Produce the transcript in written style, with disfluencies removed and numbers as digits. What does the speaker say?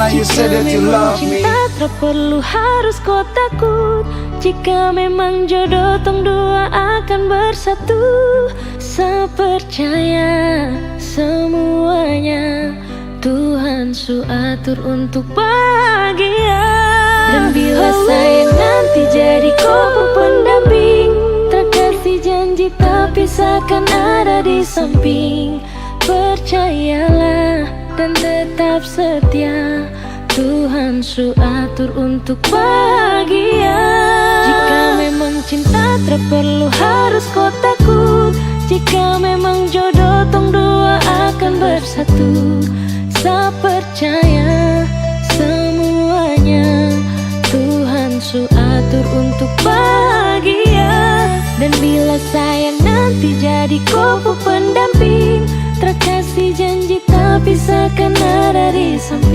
now you say that you love me. Cinta tak perlu harus kau takut. Jika memang jodoh tong dua akan bersatu. Sepercaya semuanya Tuhan su atur untuk bahagia. Dan bila saya nanti jadi kau pendamping, terkasih janji tapi seakan ada di samping. Percayalah dan tetap setia, Tuhan su atur untuk bahagia. Jika memang cinta tak perlu harus kau takut. Jika memang jodoh tong dua akan bersatu. Saya percaya semuanya Tuhan su atur untuk bahagia. Dan bila saya nanti jadi kau pendamping, terkasih janji tapi seakan ada di samping.